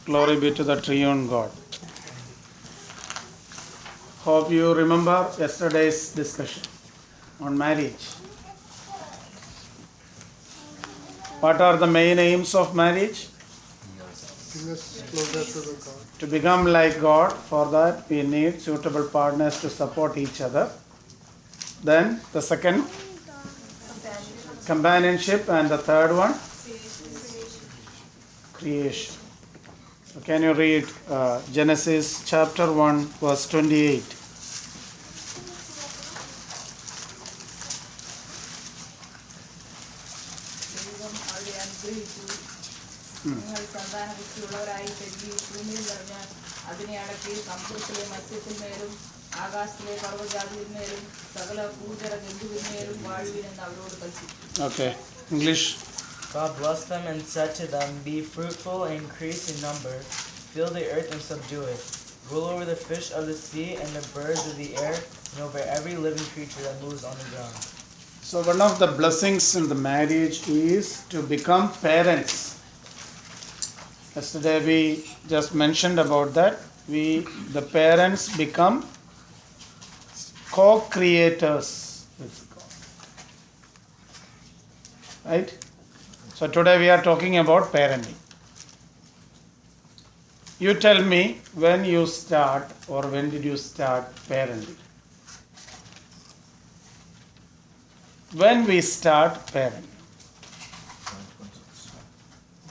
Glory be to the triune God. Hope you remember yesterday's discussion on marriage. What are the main aims of marriage? Bring us closer to the God. To become like God. For that we need suitable partners to support each other. Then the second, companionship, and the third one, creation. So can you read Genesis chapter 1 verse 28? ദൈവം അവരെ അനുഗ്രഹിച്ചു. നിങ്ങൾ സന്താനപുഷ്ടിയുള്ളവരായി പെരുകി ഭൂമിയിൽ നിറഞ്ഞ് അതിനെ അടക്കി സമുദ്രത്തിലെ മത്സ്യത്തിന്മേലും ആകാശത്തിലെ പർവ്വജാതിന്മേലും സകല ഭൂചര ജന്തുവിന്മേലും വാഴുവിനെന്ന് അവരോട് കൽപ്പിച്ചു. Okay. English. God blessed them and said to them, "Be fruitful and increase in number, fill the earth and subdue it. Rule over the fish of the sea and the birds of the air, and over every living creature that moves on the ground." So one of the blessings in the marriage is to become parents. Yesterday we just mentioned about that. The parents become co-creators with God. Right? So today we are talking about parenting. You tell me when you start or when did you start parenting? When we start parenting?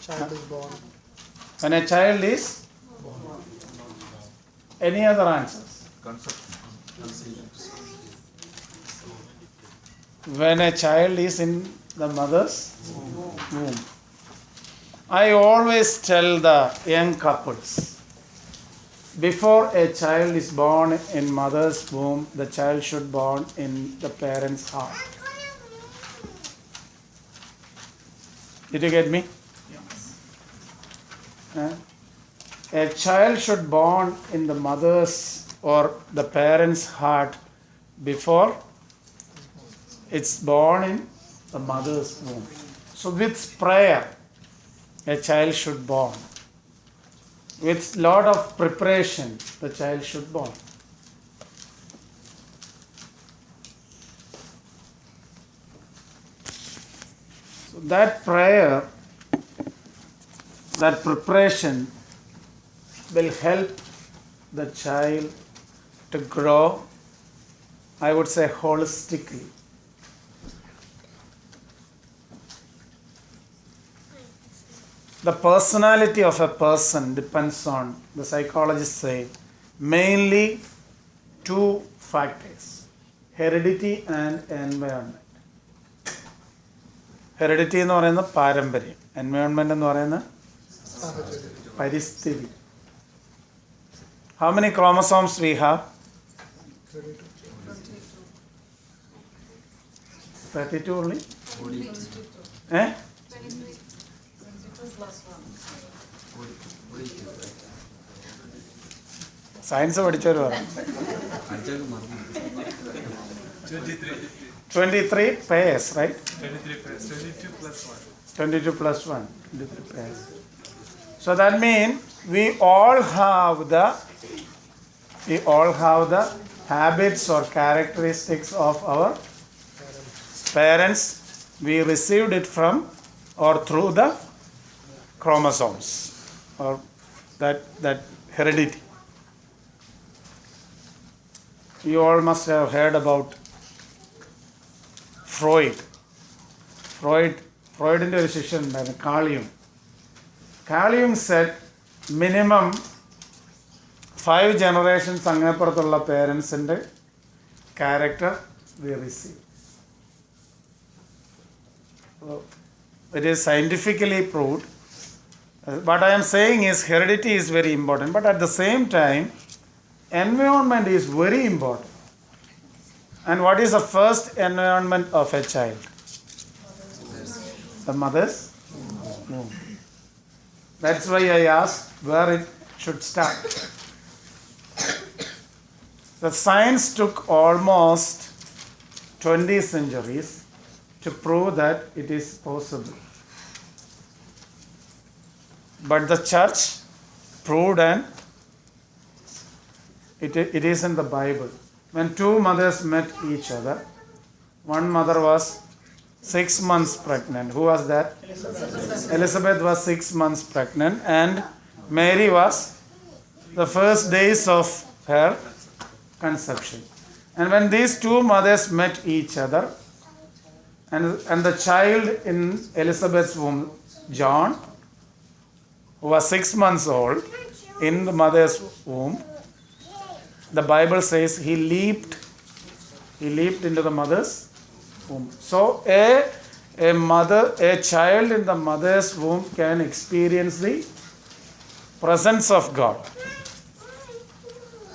Child is born. When a child is any other answers? When a child is in the mother's womb. I always tell the young couples, before a child is born in mother's womb, the child should born in the parent's heart. Did you get me? A child should born in the mother's or the parent's heart before it's born in the mother's womb. So with prayer, a child should born. With lot of preparation, the child should born. So that prayer, that preparation will help the child to grow, I would say, holistically. The personality of a person depends on, the psychologists say, mainly two factors: heredity and environment. Heredity എന്ന് പറയുന്നത് പാരമ്പര്യം, environment എന്ന് പറയുന്നത് പരിസ്ഥിതി. How many chromosomes we have? 32 only? Eh? Science പഠിച്ചവർ പറയും 23 pairs, right? 23 pairs. 22 plus 1. 22 plus 1. 23 pairs. So that means we all have the habits or characteristics of our parents. We received it from or through the chromosomes or that heredity. You all must have heard about ഫ്രോയിഡിൻ്റെ ഒരു ശിഷ്യൻ ഉണ്ടായിരുന്നു, കാളിയും said minimum 5 generations അങ്ങേപ്പുറത്തുള്ള പേരൻസിൻ്റെ character we receive. So, it is scientifically proved. What I am saying is heredity is very important, but at the same time, environment is very important. And what is the first environment of a child? The mother's womb. That's why I asked where it should start. The science took almost 20 centuries to prove that it is possible. But the church proved, and it is in the Bible. When two mothers met each other, one mother was 6 months pregnant. Who was that? Elizabeth was 6 months pregnant, and Mary was the first days of her conception. And when these two mothers met each other, and the child in Elizabeth's womb, John, who was 6 months old in the mother's womb, the Bible says he leaped into the mother's womb. So a child in the mother's womb can experience the presence of God.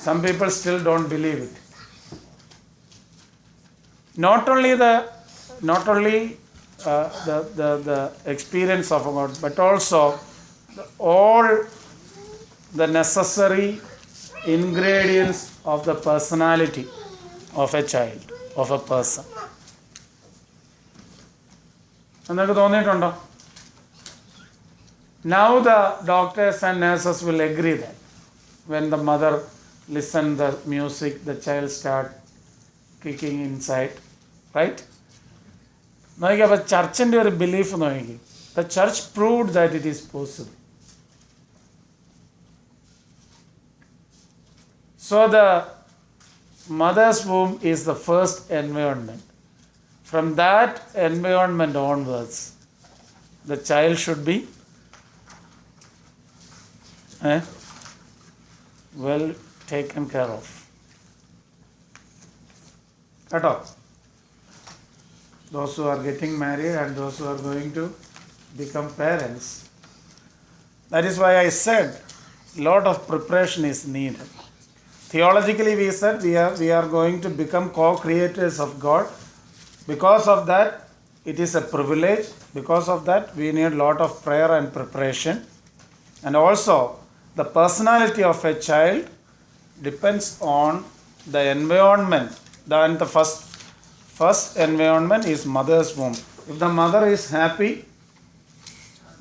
Some people still don't believe it. Not only the experience of God, but also all the necessary ingredients of the personality of a child, of a person. എന്നൊക്കെ തോന്നിയിട്ടുണ്ടോ? Now the doctors and nurses will agree that when the mother listen the music, the child start kicking inside, right? നോക്കി അപ്പോൾ ചർച്ചിൻ്റെ ഒരു belief നോക്കി. The church proved that it is possible. So the mother's womb is the first environment. From that environment onwards, the child should be well taken care of. Cut off. Those who are getting married and those who are going to become parents. That is why I said a lot of preparation is needed. Theologically, we said we are going to become co-creators of God. Because of that, it is a privilege. Because of that, we need a lot of prayer and preparation. And also, the personality of a child depends on the environment. Then the first environment is mother's womb. If the mother is happy,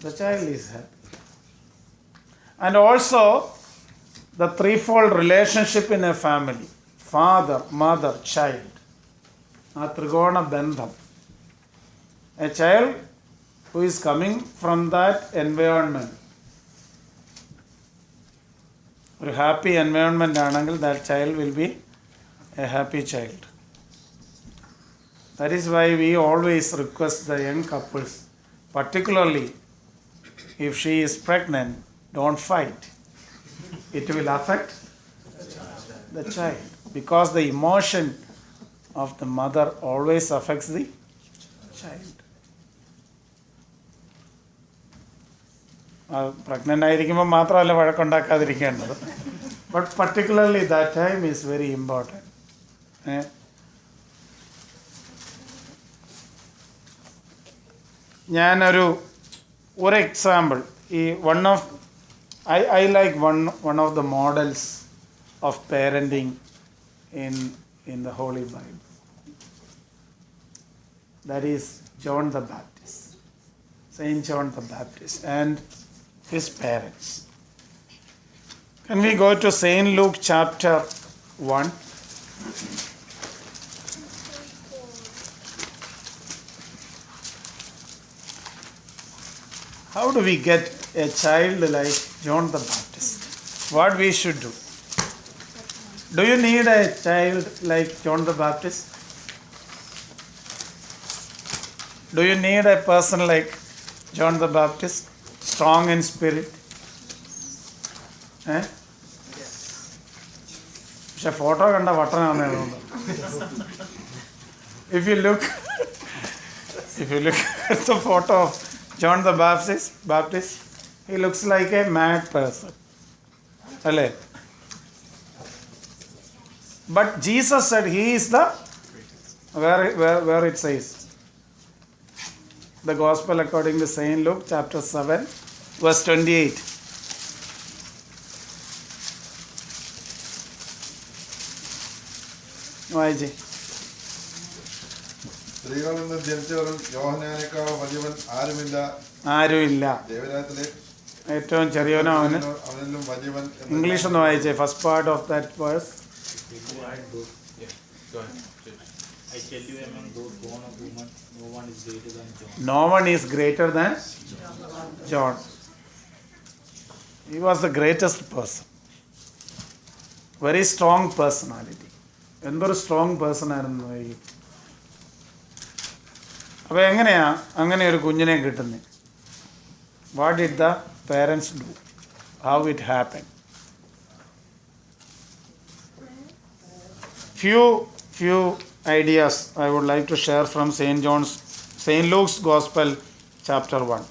the child is happy. And also, the threefold relationship in a family: father, mother, child. A trigona bandham. A child who is coming from that environment, a happy environment, that child will be a happy child. That is why we always request the young couples, particularly if she is pregnant, don't fight. It will affect the child, because the emotion of the mother always affects the child. Pregnant ആയിരിക്കുമ്പോൾ മാത്രമല്ല വഴക്കുണ്ടാക്കാതിരിക്കേണ്ടത്, but particularly that time is very important. ഞാനൊരു example ഈ I like one of the models of parenting in the Holy Bible. That is John the Baptist, Saint John the Baptist and his parents. Can we go to Saint Luke chapter 1? How do we get a child like John the Baptist? What we should do? Do you need a child like John the Baptist? Do you need a person like John the Baptist, strong in spirit? പക്ഷെ photo കണ്ട വട്ടനാണെന്ന് തോന്നുന്നു. If you look at the photo of John the Baptist, he looks like a mad person. Alle? But Jesus said he is the, where it says, the Gospel according to Saint Luke chapter 7 verse 28. വായിച്ചേ. സ്ത്രീകളിൽ നിന്ന് ജനിച്ചവരും യോഹന്നാനേക്കാൾ വലിയവൻ ആരുമില്ല. ആരുമില്ല. ദേവരാജത്തിലെ ഏറ്റവും ചെറിയവനോ അവന്. അവനെല്ലാം വലിയവൻ എന്ന് ഇംഗ്ലീഷ് ഒന്ന് വായിച്ചേ, first part of that verse. I tell you, among those born of woman, no one is greater than John. No one is greater than John. He was the greatest person. Very strong personality. എന്തൊരു strong person ആയിരുന്നു ഈ. അപ്പോൾ എങ്ങനെയാ അങ്ങനെ ഒരു കുഞ്ഞിനെ കിട്ടുന്നത്? What did the parents do? How it happen? Few ideas I would like to share from St. Luke's Gospel, chapter 1.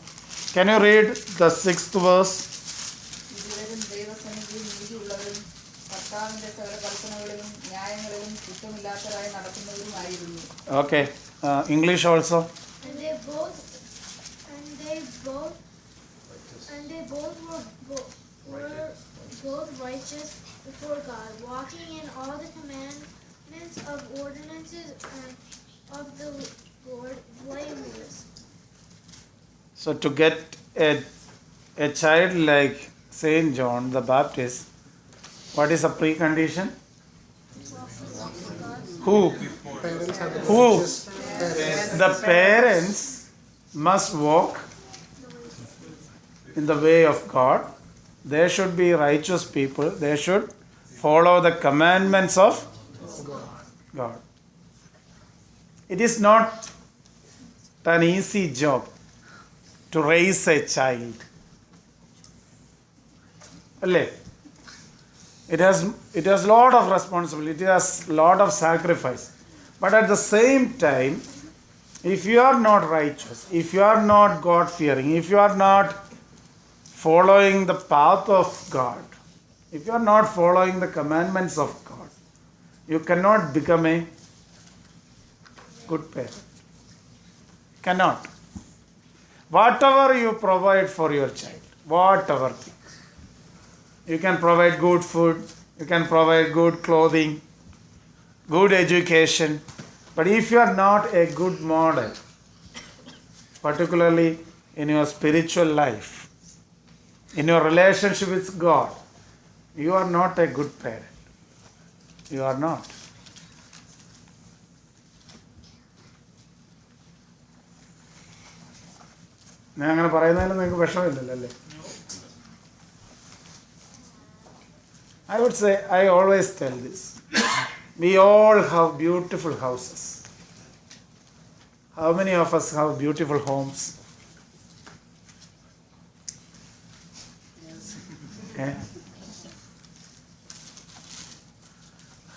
Can you read the 6th verse? ഇരുവരും ദൈവസന്നിധിയിൽ നീതിയുള്ളവരും കർത്താവിന്റെ സകല കൽപ്പനകളിലും ന്യായങ്ങളിലും കുറ്റമില്ലാത്തവരായി നടക്കുന്നവരുമായിരുന്നു. Okay. English also. And they both were both righteous before God, walking in all the commandments of ordinances and of the Lord, blameless. So to get a child like Saint John the Baptist, what is the precondition? Who? Parents have the Who? righteous parents. The parents must walk in the way of God. They should be righteous people. They should follow the commandments of God. It is not an easy job to raise a child. It has lot of responsibility. It has lot of sacrifice. But at the same time, if you are not righteous, if you are not God-fearing, if you are not following the path of God, if you are not following the commandments of God, you cannot become a good parent. Cannot. Whatever you provide for your child, whatever things. You can provide good food, you can provide good clothing, good education. But if you are not a good model, particularly in your spiritual life, in your relationship with God, you are not a good parent. You are not. ഞാൻ അങ്ങനെ പറയുന്നതിൽ നിങ്ങൾക്ക് വിഷമമില്ലല്ലോ അല്ലേ? I would say, I always tell this. We all have beautiful houses. How many of us have beautiful homes? Okay.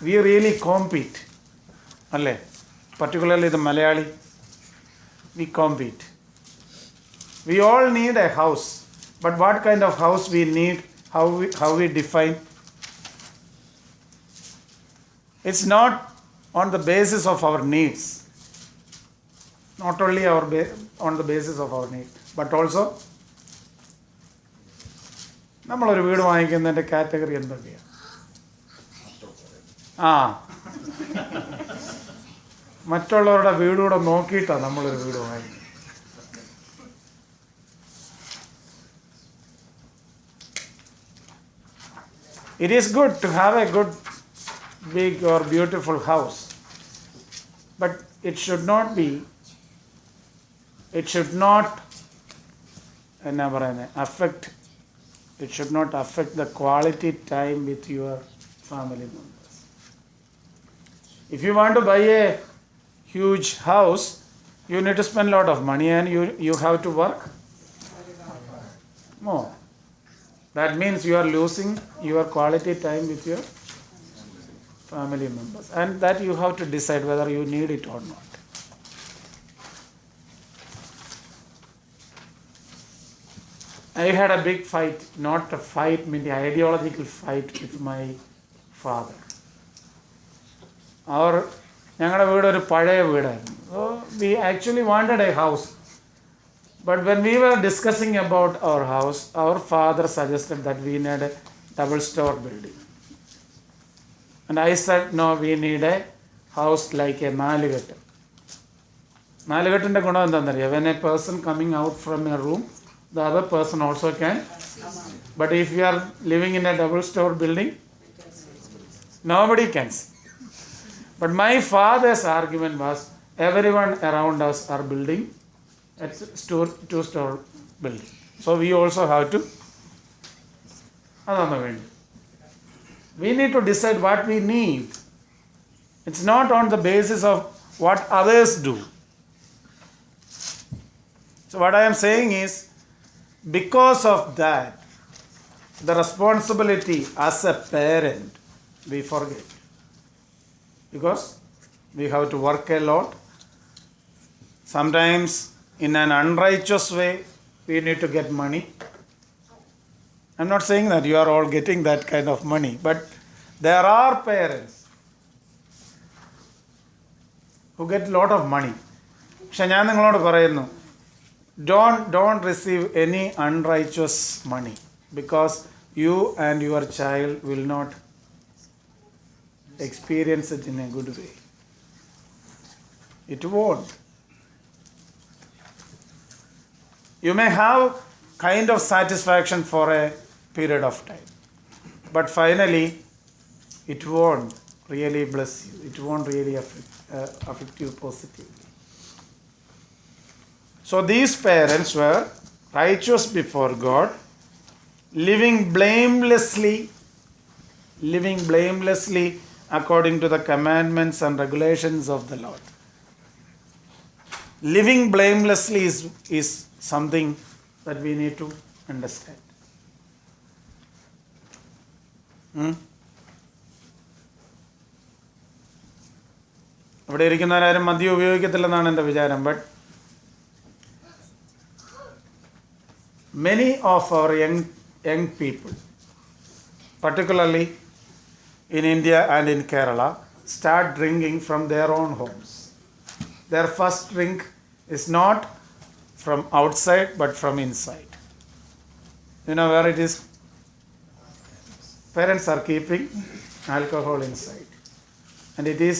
We really compete. Particularly the Malayali, we compete. We all need a house. But what kind of house we need, how we define? It's not on the basis of our needs. Not only on the basis of our need, but also നമ്മളൊരു വീട് വാങ്ങിക്കുന്നതിൻ്റെ category എന്തൊക്കെയാണ്? മറ്റുള്ളവരുടെ വീടുകൂടെ നോക്കിയിട്ടാണ് നമ്മളൊരു വീട് വാങ്ങിക്കുന്നത്. It is good to have a good, big or beautiful house, but it should not affect the quality time with your family members. If you want to buy a huge house, you need to spend a lot of money and you have to work more. That means you are losing your quality time with your family members, and that you have to decide whether you need it or not. I had a big fight, not a fight, meaning ideological fight with my father. ഞങ്ങളുടെ വീട് ഒരു പഴയ വീടായിരുന്നു. So we actually wanted a house. But when we were discussing about our house, our father suggested that we need a double-store building. And I said, no, we need a house like a നാലുകെട്ട്. നാലുകെട്ടിൻ്റെ ഗുണം എന്താണെന്നറിയാം? When a person coming out from a room, the other person also can. But if you are living in a double store building, nobody can see. But my father's argument was everyone around us are building a two-store building. So we also have to. We need to decide what we need. It's not on the basis of what others do. So what I am saying is, because of that, the responsibility as a parent, we forget. Because we have to work a lot. Sometimes in an unrighteous way, we need to get money. I'm not saying that you are all getting that kind of money, but there are parents who get a lot of money. Don't receive any unrighteous money, because you and your child will not experience it in a good way. It won't. You may have kind of satisfaction for a period of time, but finally it won't really bless you. It won't really affect you positively. So these parents were righteous before God, living blamelessly according to the commandments and regulations of the Lord. Living blamelessly is something that we need to understand. ഇവിടെ ഇരിക്കുന്നവരാരും മദ്യം ഉപയോഗിക്കത്തില്ലെന്നാണ് എൻ്റെ വിചാരം. But many of our young people, particularly in India and in Kerala, start drinking from their own homes. Their first drink is not from outside but from inside. You know where it is? Parents are keeping alcohol inside, and it is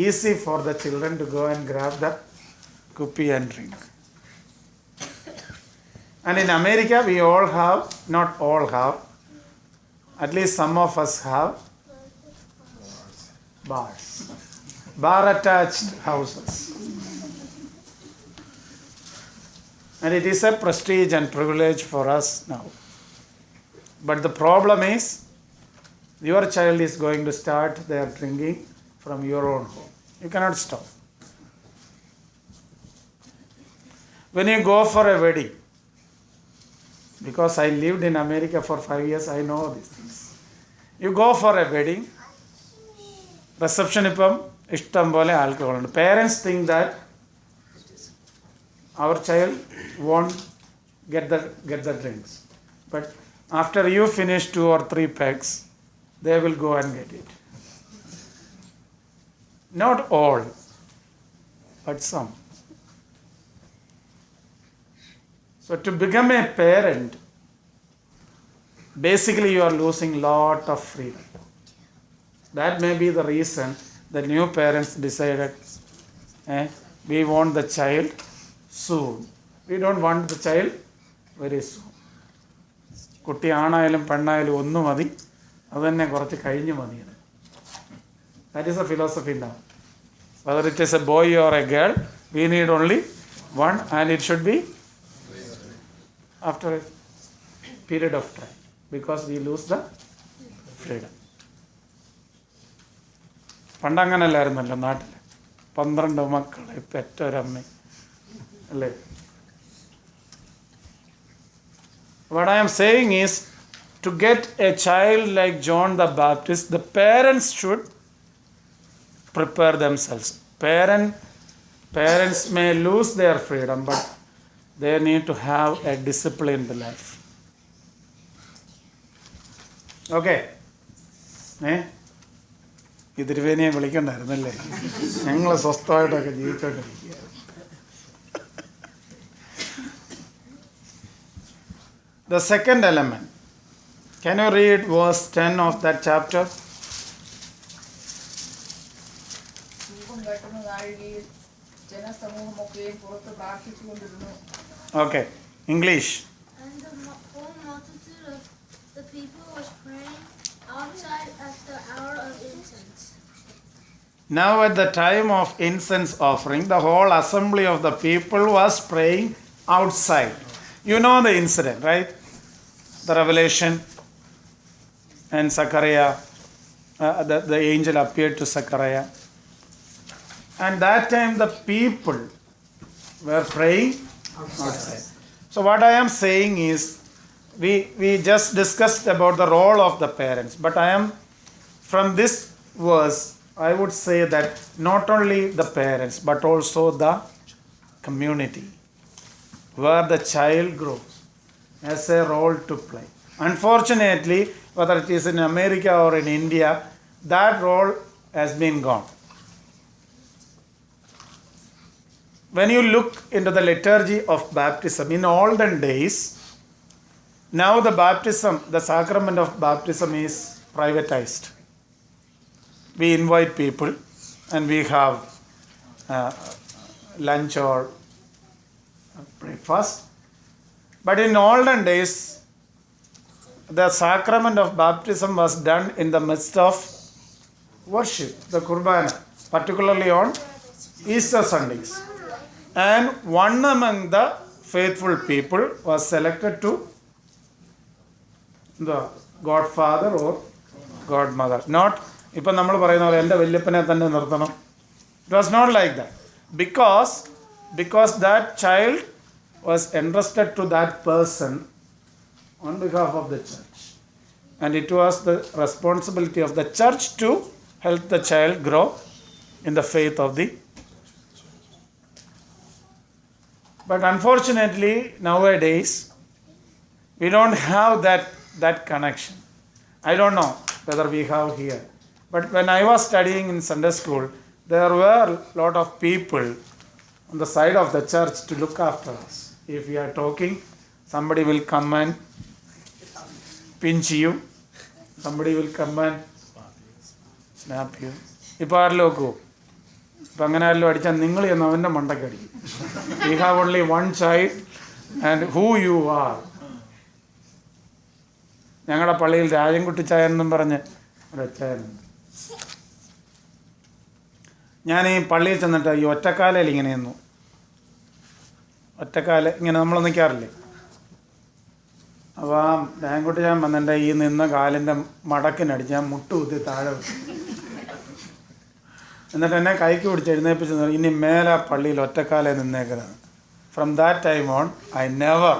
easy for the children to go and grab the kupi and drink. And in America, we all have, not all have, at least some of us have bars, bar-attached houses. And it is a prestige and privilege for us now. But the problem is, your child is going to start their drinking from your own home. You cannot stop. When you go for a wedding, because I lived in America for 5 years, I know these things. You go for a wedding, reception ippam ishtam pole alcohol undu. Parents think that our child won't get the drinks. But after you finish 2 or 3 pegs, they will go and get it. Not all, but some. So to become a parent, basically you are losing lot of freedom. That may be the reason the new parents decided, we want the child soon. We don't want the child very soon. കുട്ടി ആണായാലും പെണ്ണായാലും ഒന്നു മതി, അത് തന്നെ കുറച്ച് കഴിഞ്ഞ് മതി. That is the philosophy now. Whether it is a boy or a girl, we need only one, and it should be after a period of time, because we lose the freedom. പണ്ടങ്ങനല്ലായിരുന്നല്ലോ നാട്ടിൽ 12 മക്കളെ പെറ്റൊരമ്മ അല്ലേ. What I am saying is, to get a child like John the Baptist, the parents should prepare themselves. Parents may lose their freedom, but they need to have a disciplined life. Okay? ഈ തിരുവേനിയെ വിളിക്കണ്ടായിരുന്നല്ലേ, ഞങ്ങൾ സ്വസ്ഥമായിട്ടൊക്കെ ജീവിച്ചോണ്ടിരിക്കുക. The second element. Can you read verse 10 of that chapter? Okay. English. And the whole multitude of the people was praying outside at the hour of incense. Now at the time of incense offering, the whole assembly of the people was praying outside. You know the incident, right? The revelation and Zechariah, the angel appeared to Zechariah. And that time the people were praying outside. So what I am saying is, we just discussed about the role of the parents. But from this verse, I would say that not only the parents, but also the community where the child grows has a role to play. Unfortunately, whether it is in America or in India, that role has been gone. When you look into the liturgy of baptism, in olden days, now the sacrament of baptism is privatized. We invite people and we have lunch or breakfast. But in olden days, the sacrament of baptism was done in the midst of worship, the Kurbana, particularly on Easter Sundays. And one among the faithful people was selected to the godfather or godmother. Not, ഇപ്പം നമ്മൾ പറയുന്ന പോലെ എൻ്റെ വല്യപ്പനെ തന്നെ നിർത്തണം. It was not like that. Because that child was entrusted to that person on behalf of the church. And it was the responsibility of the church to help the child grow in the faith of the. But unfortunately, nowadays, we don't have that connection. I don't know whether we have here. But when I was studying in Sunday school, there were a lot of people on the side of the church to look after us. If we are talking, somebody will come and pinch you. Somebody will come and snap you. ഇപ്പോൾ ആരെങ്കിലും നോക്കൂ. ഇപ്പം അങ്ങനെ ആരെങ്കിലും അടിച്ചാൽ നിങ്ങൾ ചെന്ന് അവൻ്റെ മണ്ടയ്ക്ക് അടിക്കും. We have only one child and who you are. ഞങ്ങളുടെ പള്ളിയിൽ രാജൻകുട്ടിച്ചായൻ എന്നും പറഞ്ഞ് ഒരച്ചായനുണ്ട്. ഞാൻ ഈ പള്ളിയിൽ ചെന്നിട്ട് ഈ ഒറ്റക്കാലയിൽ ഇങ്ങനെ നിന്നു. ഒറ്റക്കാല ഇങ്ങനെ നമ്മൾ നിൽക്കാറില്ലേ? അപ്പോൾ ആ രാജൻകുട്ടിച്ചായൻ വന്നിട്ട് ഈ നിന്ന കാലിൻ്റെ മടക്കിനടിച്ച് ഞാൻ മുട്ടുകുത്തി താഴെ വെച്ചു. എന്നിട്ട് എന്നെ കൈക്ക് പിടിച്ച് എഴുന്നേപ്പിച്ച് ഇനി മേലെ പള്ളിയിൽ ഒറ്റക്കാലെ നിന്നേക്കരുത്. From that time on I never.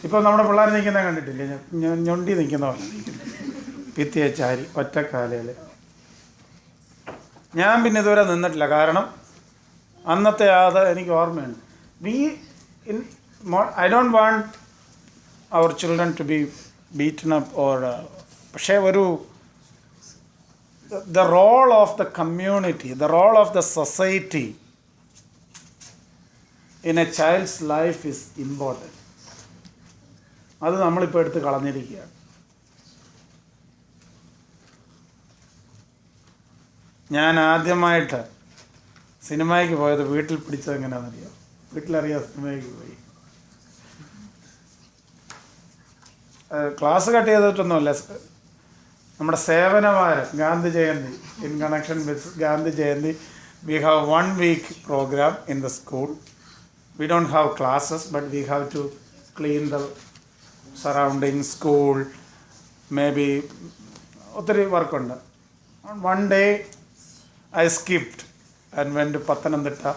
ഇപ്പോൾ നമ്മുടെ പിള്ളേർ നിൽക്കുന്നത് കണ്ടിട്ടില്ലേ? ഞൊണ്ടി നിൽക്കുന്ന പോലെ നിൽക്കുന്നു, ഭിത്തിയെ ചാരി ഒറ്റക്കാലയിൽ. ഞാൻ പിന്നെ ഇതുവരെ നിന്നിട്ടില്ല. കാരണം അന്നത്തെ അത് എനിക്ക് ഓർമ്മയുണ്ട്. I don't want our children to be beaten up or പക്ഷേ the role of the community, the role of the society in a child's life is important. അത് നമ്മളിപ്പോൾ എടുത്ത് കളഞ്ഞിരിക്കുകയാണ്. ഞാൻ ആദ്യമായിട്ട് സിനിമയ്ക്ക് പോയത് വീട്ടിൽ പിടിച്ചത് എങ്ങനെയാണെന്നറിയാം? വീട്ടിലറിയാം സിനിമയ്ക്ക് പോയി. ക്ലാസ് കട്ട് ചെയ്തിട്ടൊന്നുമല്ല. നമ്മുടെ സേവനവാരം Gandhi Jayanti, in connection with Gandhi Jayanti, we have 1 week program in the school. We don't have classes, but we have to clean the surrounding school. Maybe ഒത്തിരി വർക്കുണ്ട്. One day I skipped and went to Pathanamthitta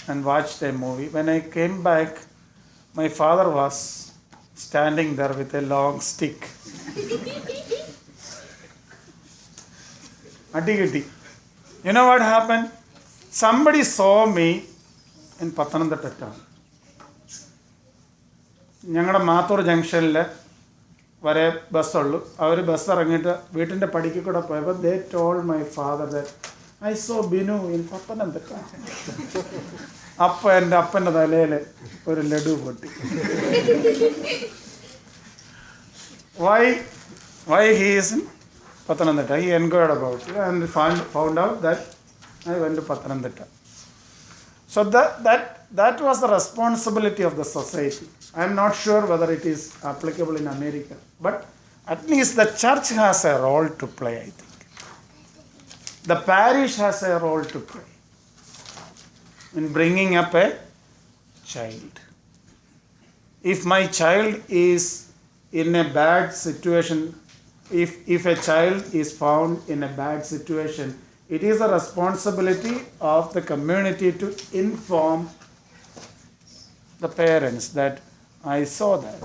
and watched a movie. When I came back, my father was standing there with a long stick. Adigiti. You know what happened? Somebody saw me in Pathanamthitta town. ഞങ്ങളുടെ മാത്തൂർ ജംഗ്ഷനിൽ വരെ ബസ്സുള്ളൂ. അവർ bus ഇറങ്ങിയിട്ട് വീട്ടിൻ്റെ പടിക്ക് കൂടെ പോയപ്പോൾ they told my father that I saw Binu in Pathanamthitta. അപ്പം എൻ്റെ അപ്പൻ്റെ തലയിൽ ഒരു ലഡു പൊട്ടി. Why he is in Pathanamthitta? He inquired about it and found out that I went to Pathanamthitta. So that that was the responsibility of the society. I am not sure whether it is applicable in America, but at least the church has a role to play, I think. The parish has a role to play in bringing up a child. If my child is in a bad situation, if a child is found in a bad situation, it is the responsibility of the community to inform the parents that I saw that.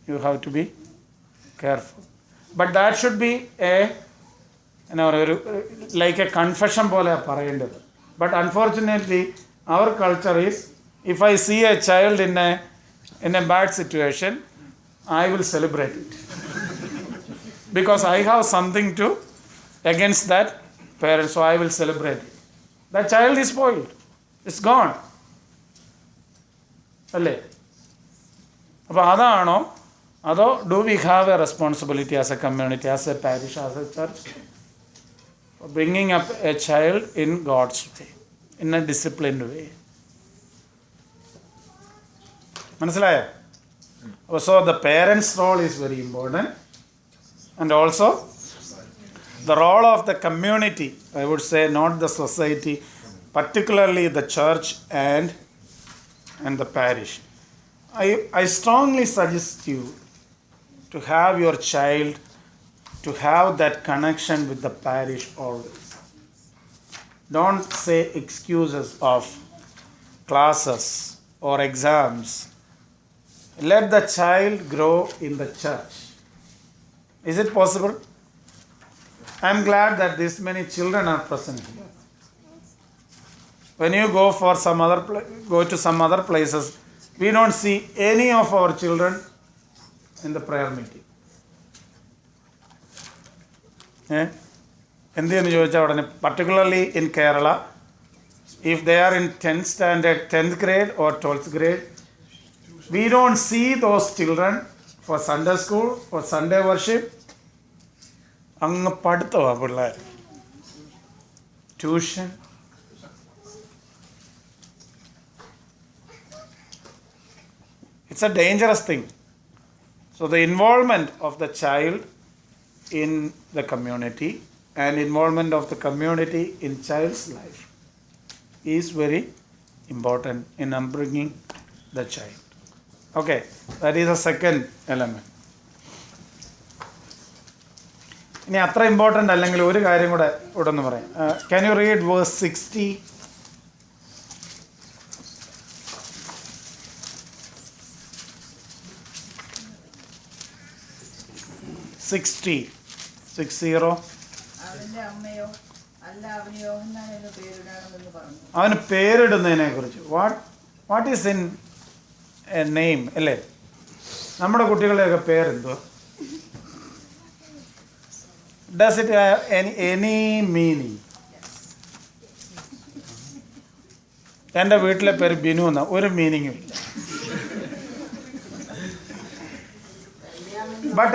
You have to be careful. But that should be like a confession pole parayendadu. But unfortunately, our culture is, if I see a child in a bad situation, I will celebrate it. Because I have something to against that parent, so I will celebrate it. That child is spoiled. It's gone. അല്ലേ? അപ്പോൾ അതാണോ, അതോ do we have a responsibility as a community, as a parish, as a church, bringing up a child in God's way, in a disciplined way? മനസ്സിലായോ? So the parents' role is very important, and also the role of the community, I would say, not the society, particularly the church and the parish. I strongly suggest you to have your child to have that connection with the parish always. Don't say excuses of classes or exams. Let the child grow in the church. Is it possible? I am glad that this many children are present here. When you go to some other places, we don't see any of our children in the prayer meeting. എന്തെന്ന് ചോദിച്ചാൽ ഉടനെ, particularly in Kerala, if they are in 10th standard, 10th grade or 12th grade, we don't see those children for Sunday school or Sunday worship. അങ്ങ് പഠിത്തമാണ് പിള്ളേർ, tuition. It's a dangerous thing. So the involvement of the child in the community and involvement of the community in child's life is very important in upbringing the child. Okay, that is the second element. ഇനി അത്ര important അല്ലെങ്കിൽ ഒരു കാര്യം കൂടെ ഇവിടെ ഒന്ന് പറയാം. Can you read verse 60? 60. അവന്റെ അമ്മയോ അല്ല അവന് യോഹന്നാൻ എന്ന് പേരിടണമെന്ന് പറഞ്ഞു. അവന് പേരിടുന്നതിനെ കുറിച്ച്, what is in a name, അല്ലേ? നമ്മുടെ കുട്ടികളുടെയൊക്കെ പേരെന്തോ? Does it have any meaning? എൻ്റെ വീട്ടിലെ പേര് ബിനു എന്ന ഒരു മീനിങ്ങും ഇല്ല. But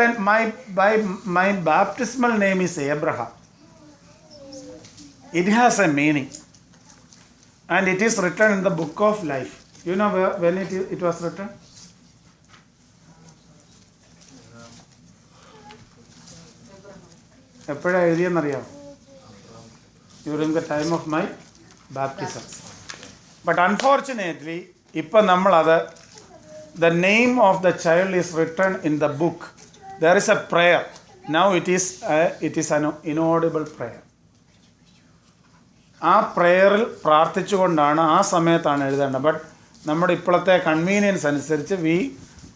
my baptismal name is Abraham. It has a meaning, and it is written in the book of life. You know when it was written? എപ്പോഴാണ് എഴുതിയെന്നറിയാമോ? During the time of my baptism. But unfortunately, ഇപ്പം നമ്മളത്, the name of the child is written in the book. There is a prayer. Now it is an inaudible prayer. ആ പ്രേയറിൽ പ്രാർത്ഥിച്ചുകൊണ്ടാണ് ആ സമയത്താണ് എഴുതേണ്ടത്. But നമ്മുടെ ഇപ്പോഴത്തെ convenience അനുസരിച്ച് we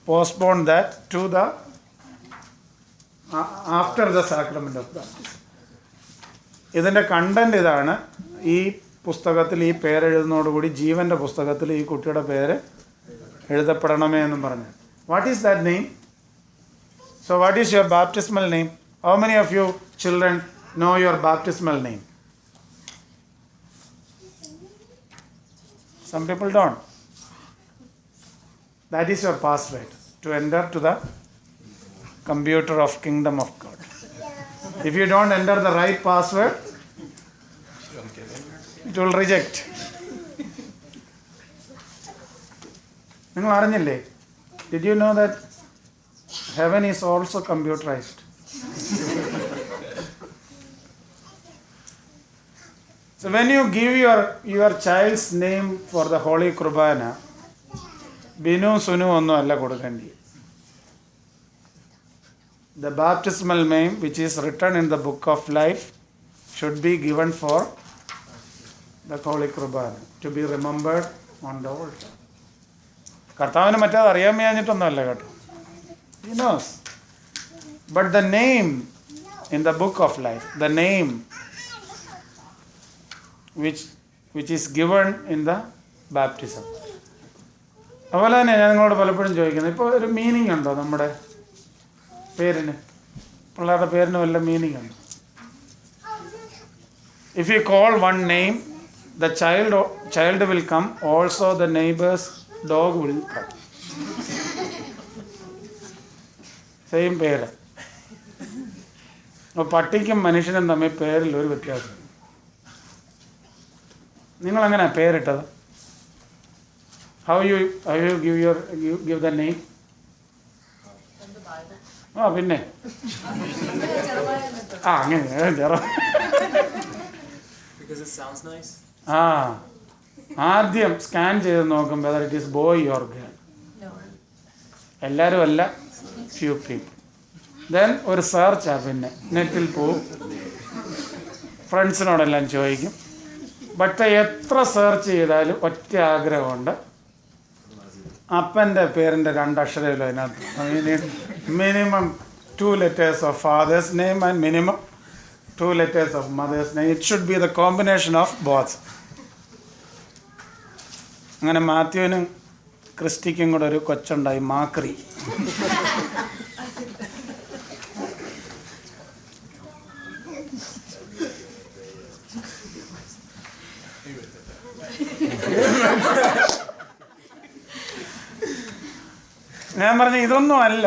postpone that to the after the sacrament of baptism. ഇതിൻ്റെ content ഇതാണ്. ഈ പുസ്തകത്തിൽ ഈ പേരെഴുതുന്നതോടുകൂടി ജീവൻ്റെ പുസ്തകത്തിൽ ഈ കുട്ടിയുടെ പേര് എഴുതപ്പെടണമേ എന്നും പറഞ്ഞു. What is that name? So what is your baptismal name? How many of U children no your baptismal name? Some people don't. That is your password to enter to the computer of Kingdom of God. If you don't enter the right password, it will reject. നിങ്ങൾ അറിഞ്ഞില്ലേ? Did you know that heaven is also computerized? So when you give your child's name for the Holy Kurbana, Binu Sunu onnu alla kodukandi. The baptismal name which is written in the book of life should be given for the Holy Kurbana to be remembered on the altar. കർത്താവിന് മറ്റേത് അറിയാൻ മേഞ്ഞിട്ടൊന്നുമല്ല കേട്ടോ. He knows. But the name in the book of life, the name which is given in the baptism. അതുപോലെ തന്നെ ഞാൻ നിങ്ങളോട് പലപ്പോഴും ചോദിക്കുന്നത്, ഇപ്പോൾ ഒരു മീനിങ് ഉണ്ടോ നമ്മുടെ പേരിന്? പിള്ളേരുടെ പേരിന് വല്ല മീനിങ് ഉണ്ടോ? If you call one name, the child will come, also the neighbor's dog will come. Same പേര്. അപ്പോൾ പട്ടിക്കും മനുഷ്യനും തമ്മിൽ പേരിൽ ഒരു വ്യത്യാസം. നിങ്ങളെങ്ങനെയാണ് പേരിട്ടത്? How you give the name? ആ പിന്നെ അങ്ങനെ Because it sounds nice. ആദ്യം സ്കാൻ ചെയ്ത് നോക്കും whether it is boy or girl. എല്ലാവരും അല്ല, ഫ്യൂ പീപ്പിൾ. ദെൻ ഒരു സെർച്ചാ, പിന്നെ നെറ്റിൽ പോവും, ഫ്രണ്ട്സിനോടെല്ലാം ചോദിക്കും. പക്ഷേ എത്ര സെർച്ച് ചെയ്താലും ഒറ്റ ആഗ്രഹമുണ്ട്, അപ്പൻ്റെ പേരിൻ്റെ 2 അക്ഷരമല്ലോ അതിനകത്ത്. Minimum 2 letters of father's name and minimum 2 letters of mother's name. It should be the combination of both. അങ്ങനെ മാത്യുവിനും ക്രിസ്റ്റിക്കും കൂടെ ഒരു കൊച്ചുണ്ടായി, മാക്രി. ഞാൻ പറഞ്ഞു ഇതൊന്നും അല്ല.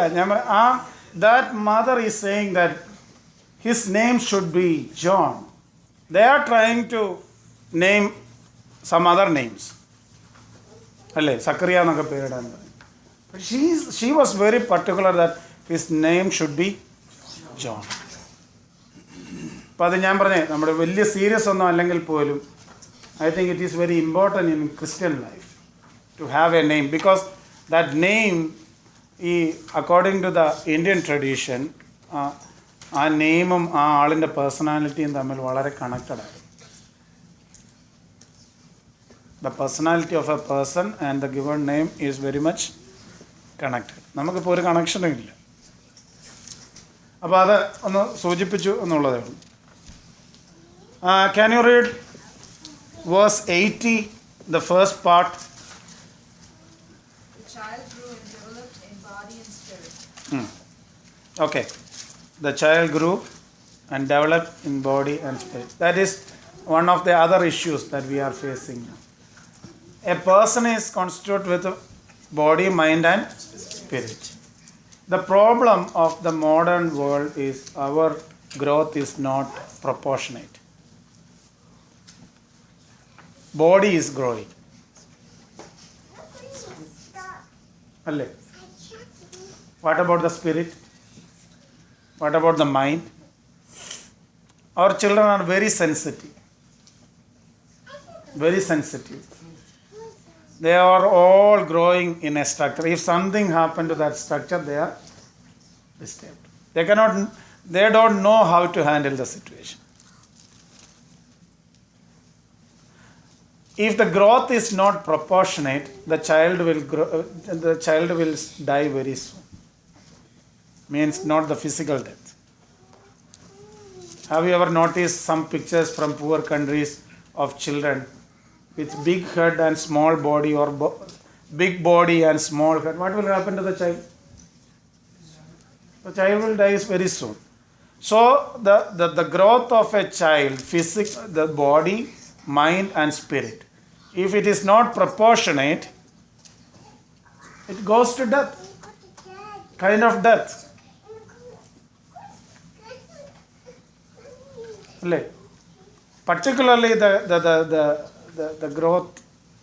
that mother is saying that his name should be John. They are trying to name some other names. അല്ലേ, സക്കറിയ എന്നൊക്കെ പേരിടാൻ പറയും. But she was very particular that his name should be John. അപ്പം അത് ഞാൻ പറഞ്ഞേ, നമ്മുടെ വലിയ സീരിയസ് ഒന്നും അല്ലെങ്കിൽ പോലും I think it is very important in Christian life to have a name, because that name, according to the Indian tradition, ആ നെയിമും ആ ആളിൻ്റെ പേഴ്സണാലിറ്റിയും തമ്മിൽ വളരെ കണക്റ്റഡ് ആണ്. The personality of a person and the given name is very much connected. നമുക്കിപ്പോൾ ഒരു കണക്ഷനും ഇല്ല. അപ്പോൾ അത് ഒന്ന് സൂചിപ്പിച്ചു എന്നുള്ളതേ ഉള്ളൂ. Can you read verse 80, the first part? The child grew and developed in body and spirit. Okay. The child grew and developed in body and spirit. That is one of the other issues that we are facing now. A person is constituted with body, mind and spirit. The problem of the modern world is our growth is not proportionate. Body is growing. Alle. What about the spirit? What about the mind? Our children are very sensitive. Very sensitive. They are all growing in a structure. If something happened to that structure, they are disturbed. They don't know how to handle the situation. If the growth is not proportionate, the child will die very soon. Means not the physical death. Have you ever noticed some pictures from poor countries of children with big head and small body, or big body and small head? What will happen to the child? The child will die very soon. So the growth of a child, the body, mind and spirit, if it is not proportionate, it goes to death. Kind of death. Particularly the growth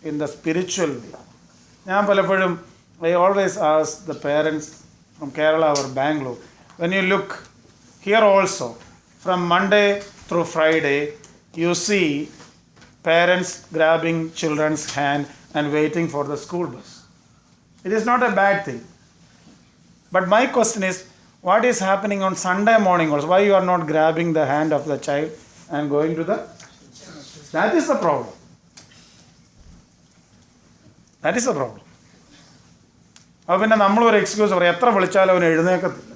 in the spiritual way. ഞാൻ പലപ്പോഴും I always ask the parents from Kerala or Bangalore, when you look here also, from Monday through Friday, you see parents grabbing children's hand and waiting for the school bus. It is not a bad thing. But my question is, what is happening on Sunday morning also? Why you are not grabbing the hand of the child and going to the... That is the problem. That is the problem. അപ്പോൾ പിന്നെ നമ്മളൊരു excuse പറയും, എത്ര വിളിച്ചാലും അവൻ എഴുന്നേക്കത്തില്ല,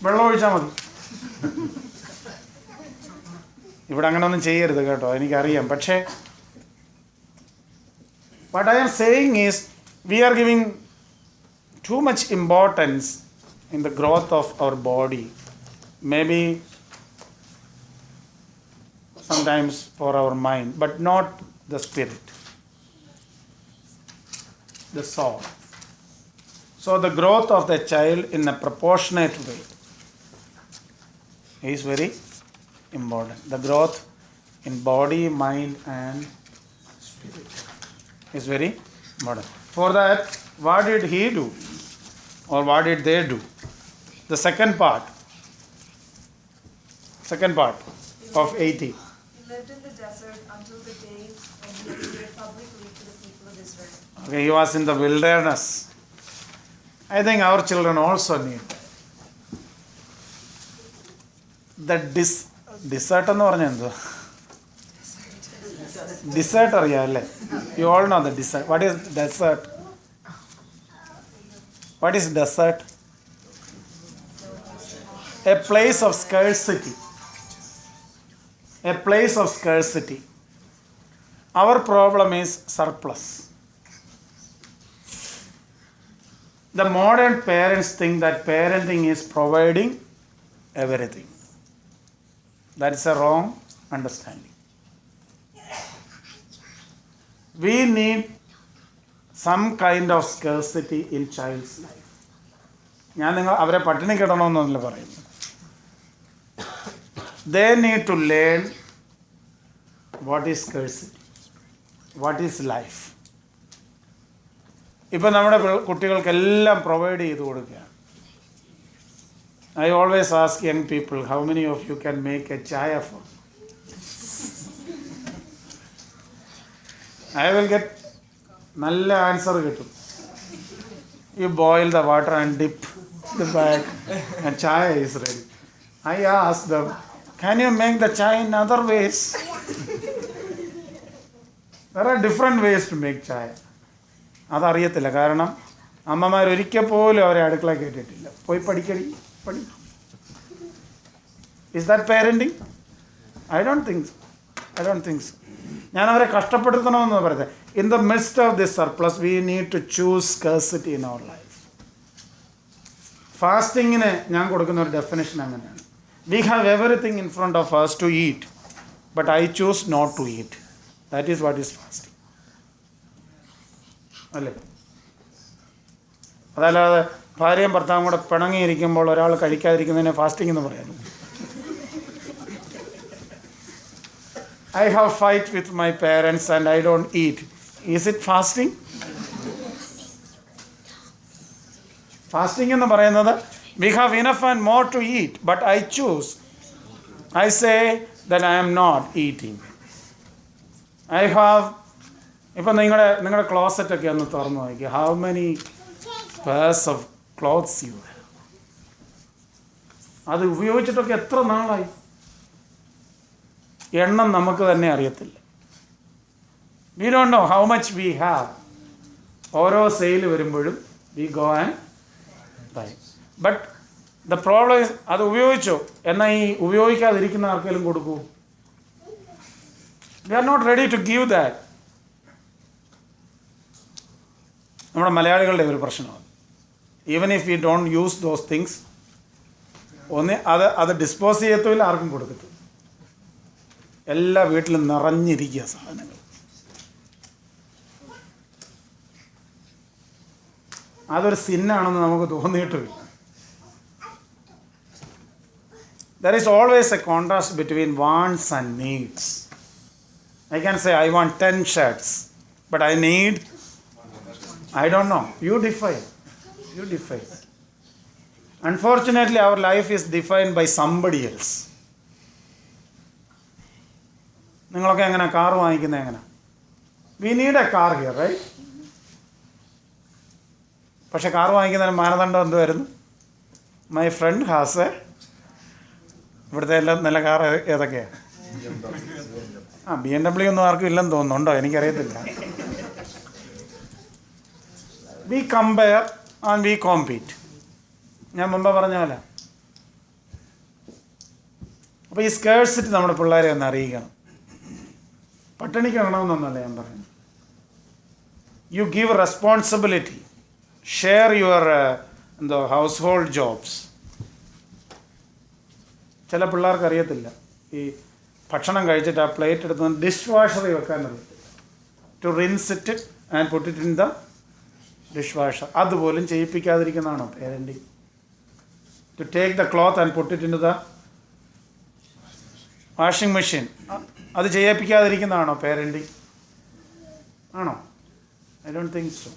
വെള്ളം ഒഴിച്ചാൽ മതി. ഇവിടെ അങ്ങനെ ഒന്നും ചെയ്യരുത് കേട്ടോ, എനിക്കറിയാം. പക്ഷേ what I am saying is, we are giving too much importance in the growth of our body, maybe sometimes for our mind, but not the spirit, the soul. So the growth of the child in a proportionate way is very important. The growth in body, mind and spirit is very important. For that, what did he do? Or what did they do? The second part of 80. He lived in the desert until the day when he appeared publicly to the people of Israel. Okay, he was in the wilderness. I think our children also need the desert എന്ന് പറഞ്ഞാൽ എന്തുവാ? Desert അറിയാം അല്ലേ? You all know the desert. What is desert? What is desert? A place of scarcity. A place of scarcity. Our problem is surplus. The modern parents think that parenting is providing everything. That is a wrong understanding. We need some kind of scarcity in child's life. ഞാൻ നിങ്ങൾ അവരെ പട്ടിണി കിടണമെന്നല്ല പറയുന്നത്. They need to learn what is scarcity, what is life. ഇപ്പം നമ്മുടെ കുട്ടികൾക്കെല്ലാം provide ചെയ്ത് കൊടുക്കുകയാണ്. I always ask young people, how many of you can make a chaya for? I will get നല്ല ആൻസർ കിട്ടും. You boil the water and dip the bag and chaya is ready. I ask them, can you make the chai in other ways? There are different ways to make chaya. അതറിയത്തില്ല, കാരണം അമ്മമാർ ഒരിക്കൽ പോലും അവരെ അടുക്കള കേട്ടിട്ടില്ല. പോയി പഠിക്കടി. Is that parenting? I don't think so. ഞാൻ അവരെ കഷ്ടപ്പെടുത്തണമെന്ന് പറയുന്നത്. In the midst of this surplus, we need to choose scarcity in our life. ഫാസ്റ്റിങ്ങിന് ഞാൻ കൊടുക്കുന്ന ഒരു ഡെഫിനേഷൻ അങ്ങനെയാണ്. We have everything in front of us to eat, but I choose not to eat. That is what is fasting. അല്ലേ? അതല്ലാതെ ഭാര്യയും ഭർത്താവും കൂടെ പിണങ്ങിയിരിക്കുമ്പോൾ ഒരാൾ കഴിക്കാതിരിക്കുന്നതിനെ ഫാസ്റ്റിംഗ് എന്ന് പറയാനും. I have fight with my parents and I don't eat. Is it fasting? Fasting എന്ന് പറയുന്നത് we have enough and more to eat, but I choose. I say that I am not eating. I have, ഇപ്പം നിങ്ങളുടെ ക്ലോസറ്റൊക്കെ ഒന്ന് തുറന്നു നോക്കിയാൽ, how many pairs of clothes you have? അത് ഉപയോഗിച്ചിട്ടൊക്കെ എത്ര നാളായി? എണ്ണം നമുക്ക് തന്നെ അറിയത്തില്ല. We don't know how much we have. ഓരോ സെയിൽ വരുമ്പോഴും we go and buy. But the problem is, അത് ഉപയോഗിച്ചോ എന്നാൽ ഈ ഉപയോഗിക്കാതിരിക്കുന്ന ആർക്കെങ്കിലും കൊടുക്കൂ? We are not ready to give that. നമ്മുടെ മലയാളികളുടെ ഒരു പ്രശ്നമാണ്. Even if you don't use those things, ഒന്ന് അത് ഡിസ്പോസ് ചെയ്യത്തില്ല, ആർക്കും കൊടുക്കത്തില്ല. എല്ലാ വീട്ടിലും നിറഞ്ഞിരിക്കുക സാധനങ്ങൾ. അതൊരു സിന്നാണെന്ന് നമുക്ക് തോന്നിയിട്ടില്ല. There is always a contrast between wants and needs. I can say I want 10 shirts, but I need I don't know. You define. You define. Unfortunately, our life is defined by somebody else. നിങ്ങളൊക്കെ എങ്ങനെ car വാങ്ങിക്കുന്നത് എങ്ങനെ? We need a car here, right? പക്ഷെ car വാങ്ങിക്കുന്നതിന് മാനദണ്ഡം എന്തുവായിരുന്നു? My friend has A, ഇവിടുത്തെ എല്ലാം നല്ല കാർ ഏതൊക്കെയാണ്? BMW ഒന്നും ആർക്കും ഇല്ലെന്ന് തോന്നുന്നുണ്ടോ? എനിക്കറിയത്തില്ല. V compare and we compete. ഞാൻ മുമ്പ് പറഞ്ഞ പോലെ. അപ്പോൾ ഈ സ്കേഴ്സിറ്റി നമ്മുടെ പിള്ളേരെ ഒന്ന് അറിയിക്കണം. പട്ടിണിക്ക് ഇടണമെന്നൊന്നല്ല ഞാൻ പറയുന്നത്. You give responsibility, share your house hold jobs. ചില പിള്ളേർക്ക് അറിയത്തില്ല, ഈ ഭക്ഷണം കഴിച്ചിട്ട് ആ പ്ലേറ്റ് എടുത്ത് ഡിഷ് വാഷറിൽ വെക്കാൻ അറിയത്തില്ല. To rinse it and put it in the dishwasher. അതുപോലും ചെയ്യിപ്പിക്കാതിരിക്കുന്നതാണോ parenting? To take the cloth and put it in the washing machine, അത് ചെയ്യിപ്പിക്കാതിരിക്കുന്നതാണോ പേരൻറ്റിങ്? ആണോ? I don't think so.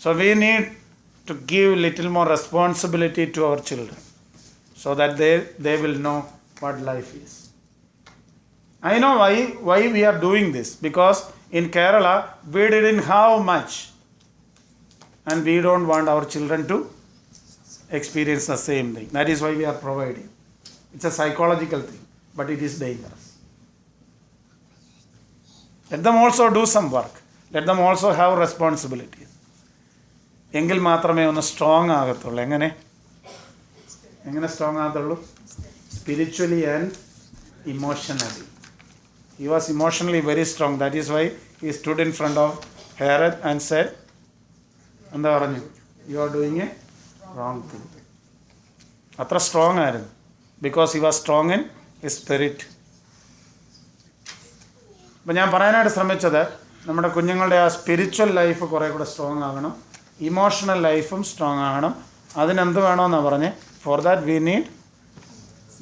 So we need to give little more responsibility to our children so that they will know what life is. I know why we are doing this, because in Kerala we didn't have much and we don't want our children to experience the same thing. That is why we are providing. It's a psychological thing, but it is dangerous. Let them also do some work. Let them also have responsibilities. എങ്കിൽ മാത്രമേ ഒന്ന് strong ആകത്തുള്ളൂ. എങ്ങനെ strong ആകത്തുള്ളൂ? Spiritually and emotionally. He was emotionally very strong. That is why he stood in front of Herod and said, എന്താ പറഞ്ഞു? You are doing a wrong thing. അത്ര strong ആയിരുന്നു. Because he was strong in his spirit. അപ്പം ഞാൻ പറയാനായിട്ട് ശ്രമിച്ചത്, നമ്മുടെ കുഞ്ഞുങ്ങളുടെ ആ സ്പിരിച്വൽ ലൈഫ് കുറേ കൂടെ സ്ട്രോങ് ആകണം, ഇമോഷണൽ ലൈഫും സ്ട്രോങ് ആകണം. അതിനെന്ത് വേണമെന്നാണ് പറഞ്ഞ്? For that we need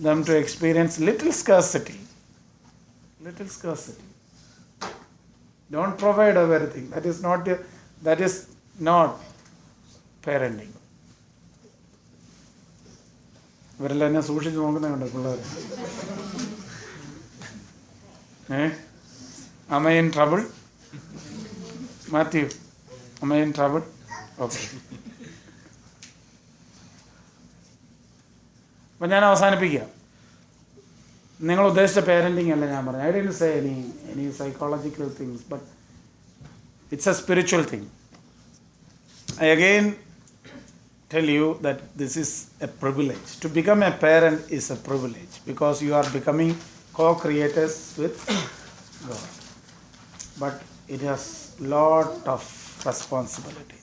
them to experience little scarcity. Don't provide everything. That is not parenting. ഇവരെല്ലാം എന്നെ സൂക്ഷിച്ച് നോക്കുന്ന കണ്ടോ പിള്ളേർ? Am I in trouble? Matthew, am I in trouble? Okay. അപ്പം ഞാൻ അവസാനിപ്പിക്കുക. നിങ്ങൾ ഉദ്ദേശിച്ച പേരൻറ്റിങ് അല്ല ഞാൻ പറഞ്ഞു. I didn't say any psychological things, but it's a spiritual thing. I again tell you that this is a privilege. To become a parent is a privilege, because you are becoming co-creators with God. But it has lot of responsibility.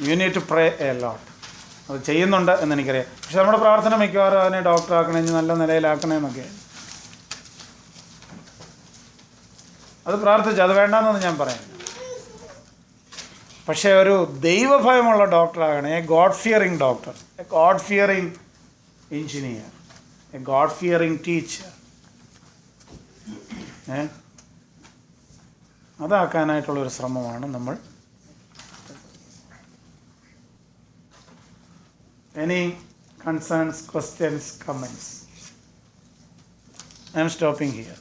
You need to pray a lot. അത് ചെയ്യുന്നുണ്ട് എന്ന് എനിക്കറിയാം. പക്ഷെ നമ്മുടെ പ്രാർത്ഥന മിക്കവാറും അതിനെ ഡോക്ടറാക്കണേ, നല്ല നിലയിലാക്കണേന്നൊക്കെ. അത് പ്രാർത്ഥിച്ചു, അത് വേണ്ടെന്നൊന്നും ഞാൻ പറയാം. പക്ഷേ ഒരു ദൈവഭയമുള്ള ഡോക്ടറാകണേ, a God fearing doctor, a God fearing engineer, a God fearing teacher. അതാക്കാനായിട്ടുള്ളൊരു ശ്രമമാണ് നമ്മൾ. Any concerns, questions, comments? I am stopping here.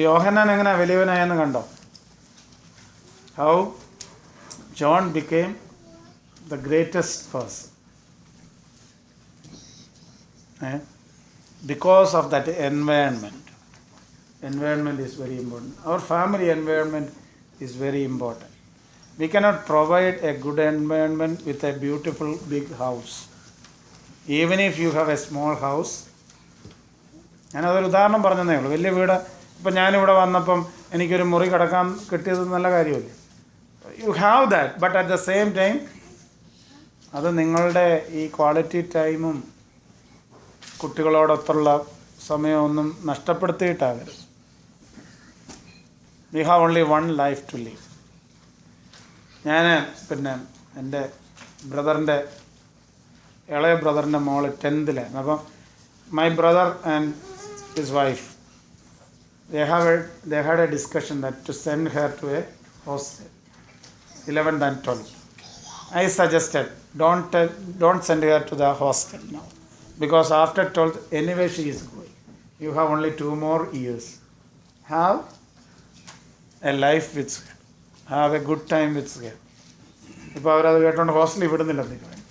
യോഹന്നാൻ എങ്ങനെ വലിയവനായെന്ന് കണ്ടോ? How John became the greatest person. Because of that environment. Environment is very important. Our family environment is very important. We cannot provide a good environment with a beautiful big house. Even if you have a small house. ഞാനതൊരു ഉദാഹരണം പറഞ്ഞതേ ഉള്ളൂ. വലിയ വീട്, ഇപ്പം ഞാനിവിടെ വന്നപ്പം എനിക്കൊരു മുറി കിടക്കാൻ കിട്ടിയത് നല്ല കാര്യമല്ലേ? You have that, but at the same time അത് നിങ്ങളുടെ ഈ ക്വാളിറ്റി ടൈമും കുട്ടികളോടൊത്തുള്ള സമയമൊന്നും നഷ്ടപ്പെടുത്തിയിട്ടാകരുത്. We have only one life to live. ഞാൻ എൻ്റെ ബ്രദറിൻ്റെ ഇളയ ബ്രദറിൻ്റെ മോള് 10th. അപ്പം my brother and his wife they had a discussion that to send her to a hostel 11th and 12th. I suggested don't send her to the hostel now, because after 12th anyway she is going. You have only 2 more years. Have a life with her. Have a good time with her. ഇപ്പോൾ അവരത് കേട്ടോണ്ട് ഹോസ്റ്റലിൽ വിടുന്നില്ലെന്ന് പറയും.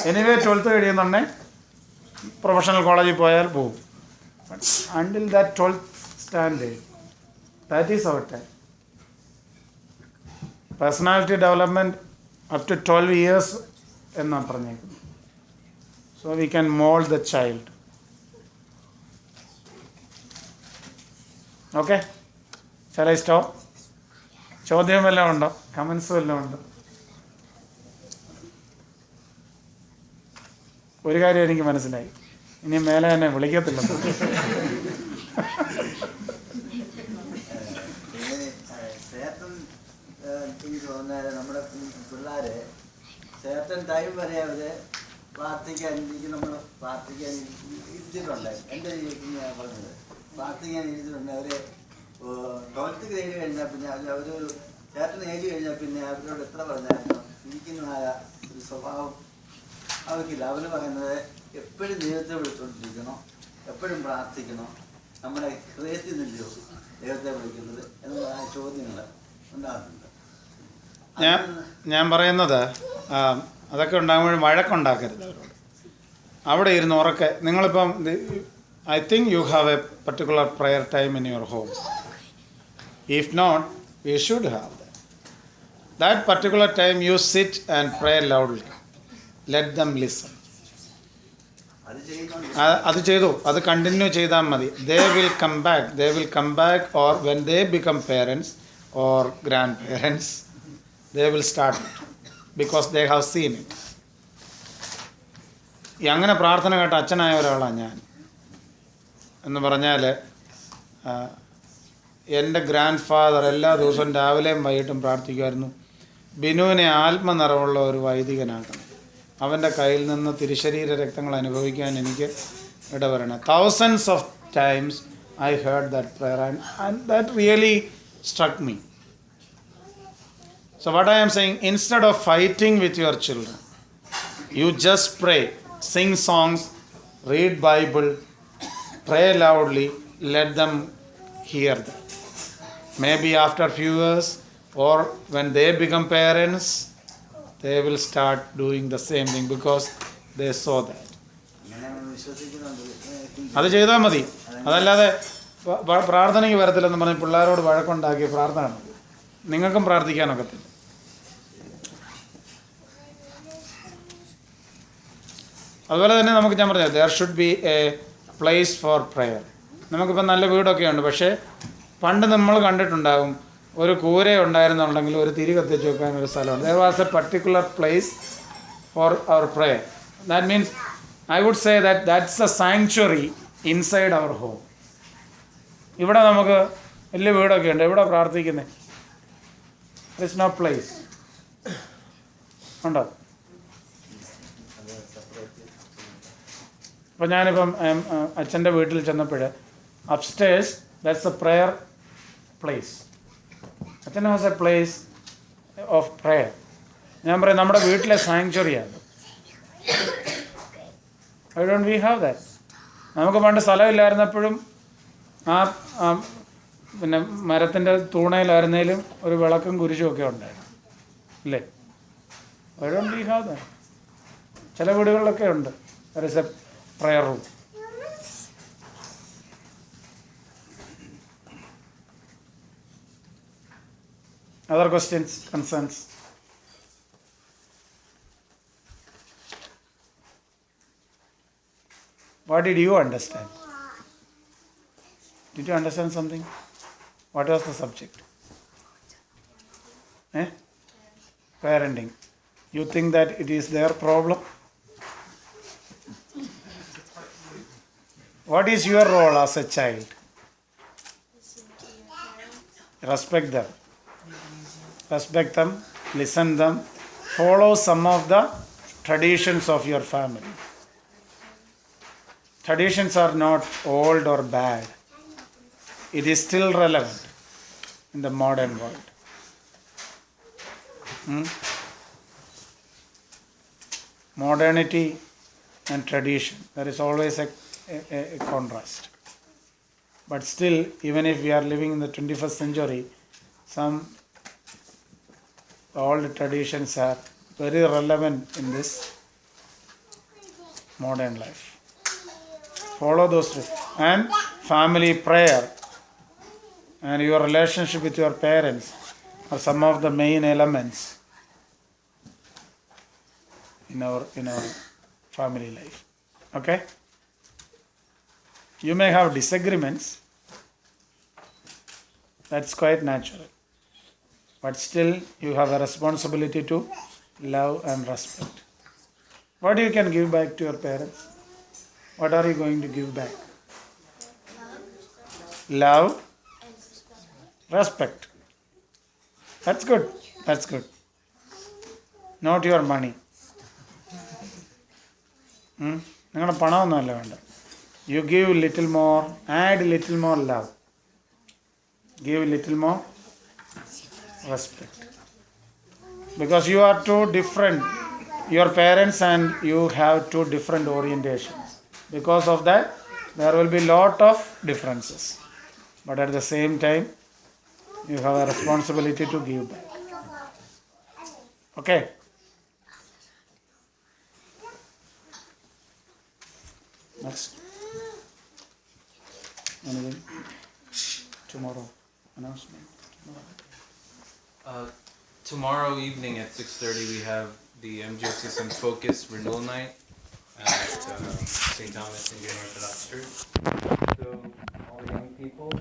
Anyway 12th കഴിയുന്നുണ്ടെ professional കോളേജിൽ പോയാൽ പോകും. But until that 12th standard, that is our time. Personality development up to 12 years എന്നാണ് പറഞ്ഞേക്കുന്നത്. So we can mold the child. Okay? Shall I stop? ചോദ്യം വല്ലതും ഉണ്ടോ? കമൻസ് വല്ലതും ഉണ്ടോ? ഒരു കാര്യം എനിക്ക് മനസ്സിലായി, ഇനി മേലെ എന്നെ വിളിക്കത്തില്ല. എനിക്ക് തോന്നുന്നത് നമ്മുടെ പിള്ളേരെ ചേട്ടൻ ടൈം വരെ അവര് പ്രാർത്ഥിക്കാൻ നമ്മൾ പ്രാർത്ഥിക്കാൻ ഇരുത്തിയിട്ടുണ്ട്. എൻ്റെ രീതിക്ക് ഞാൻ പറഞ്ഞത് പ്രാർത്ഥിക്കാൻ ഇരുത്തിയിട്ടുണ്ട്. അവര് 12th ഗ്രേഡ് കഴിഞ്ഞാൽ പിന്നെ അവര് ചേട്ടൻ ഏജ് കഴിഞ്ഞാൽ പിന്നെ അവരോട് എത്ര പറഞ്ഞാലും ഇരിക്കുന്നതായ ഒരു സ്വഭാവം അവർക്കില്ല. അവര് പറയുന്നത് എപ്പോഴും ദൈവത്തെ വിളിച്ചുകൊണ്ടിരിക്കണം, എപ്പോഴും പ്രാർത്ഥിക്കണം, നമ്മുടെ ഹൃദയത്തിൽ നിന്നോ ദൈവത്തെ വിളിക്കുന്നത് എന്നുള്ള ചോദ്യങ്ങൾ ഉണ്ടാകുന്നുണ്ട്. ഞാൻ പറയുന്നത് അതൊക്കെ ഉണ്ടാകുമ്പോഴും വഴക്കുണ്ടാക്കരുത് അവരോട്. അവിടെ ഇരുന്ന് ഉറക്കെ നിങ്ങളിപ്പം I think you have a particular prayer time in your home. If not you should have that particular time. You sit and pray loudly. Let them listen. അത് ചെയ്തു, അത് കണ്ടിന്യൂ ചെയ്താൽ മതി. They will come back or when they become parents or grandparents they will start it because they have seen it. അങ്ങനെ പ്രാർത്ഥന കേട്ട അച്ഛനായ ഒരാളാണ് ഞാൻ. എന്ന് പറഞ്ഞാൽ എൻ്റെ ഗ്രാൻഡ് ഫാദർ എല്ലാ ദിവസവും രാവിലെയും വൈകിട്ടും പ്രാർത്ഥിക്കുമായിരുന്നു, ബിനുവിനെ ആത്മനിറവുള്ള ഒരു വൈദികനാക്കണം, അവൻ്റെ കയ്യിൽ നിന്ന് തിരുശരീര രക്തങ്ങൾ അനുഭവിക്കാൻ എനിക്ക് ഇടവരണം. Thousands of times I heard that prayer and that really struck me. So what I am saying, instead of fighting with your children, you just pray, sing songs, read Bible, pray loudly, let them hear that. Maybe after few years or when they become parents, they will start doing the same thing because they saw that. അത് ചെയ്താൽ മതി. അതല്ലാതെ പ്രാർത്ഥനയ്ക്ക് വരത്തില്ലെന്ന് പറഞ്ഞ് പിള്ളേരോട് വഴക്കുണ്ടാക്കി പ്രാർത്ഥന നിങ്ങൾക്കും പ്രാർത്ഥിക്കാനൊക്കത്തില്ല. അതുപോലെ തന്നെ നമുക്ക് ഞാൻ പറഞ്ഞത് there should be A place for prayer. നമുക്കിപ്പോൾ നല്ല വീടൊക്കെ ഉണ്ട്, പക്ഷേ പണ്ട് നമ്മൾ കണ്ടിട്ടുണ്ടാകും ഒരു കൂര ഉണ്ടായിരുന്നുണ്ടെങ്കിൽ ഒരു തിരി കത്തിച്ച് വെക്കാൻ ഒരു സ്ഥലമുണ്ട്. There was a particular place for our prayer. That means I would say that's a sanctuary inside our home. ഇവിടെ നമുക്ക് വലിയ വീടൊക്കെ ഉണ്ട്, എവിടെ പ്രാർത്ഥിക്കുന്നത്? ഇറ്റ്സ് നോ പ്ലേസ് ഉണ്ടോ? അപ്പോൾ ഞാനിപ്പം അച്ഛൻ്റെ വീട്ടിൽ ചെന്നപ്പോൾ upstairs that's a prayer place. അച്ഛൻ has a place of prayer. ഞാൻ പറയും നമ്മുടെ വീട്ടിലെ സാങ്ച്വറിയാണ്. I don't we have that. നമുക്ക് പണ്ട് സ്ഥലമില്ലായിരുന്നപ്പോഴും പിന്നെ മരത്തിൻ്റെ തൂണയിലായിരുന്നേലും ഒരു വിളക്കും കുരിശും ഒക്കെ ഉണ്ടായിരുന്നു, ഇല്ലേ? I don't we have that. ചില വീടുകളിലൊക്കെ ഉണ്ട് there is A prayer room. Other questions, concerns? What did you understand? Did you understand something? What was the subject? Parenting. You think that it is their problem? What is your role as a child? Respect them. Respect them, listen them, follow some of the traditions of your family. Traditions are not old or bad. It is still relevant in the modern world. Modernity and tradition, there is always a contrast. But still, even if we are living in the 21st century, some old traditions are very relevant in this modern life. Follow those. And family prayer and your relationship with your parents are some of the main elements in our family life. Okay? You may have disagreements. That's quite natural. But still, you have a responsibility to love and respect. What you can give back to your parents? What are you going to give back? Love, respect. That's good. That's good. Not your money. നിങ്ങളുടെ പണമൊന്നുമല്ല വേണ്ട. You give little more, add little more love. Give little more respect. Because you are two different, your parents and you have two different orientations. Because of that, there will be lot of differences. But at the same time, you have a responsibility to give back. Okay? Next. Anything? Tomorrow. Announcement. Tomorrow evening at 6:30 we have the MGOCSM Focus Renewal Night at St. Thomas Indian Orthodox Church. So all the young people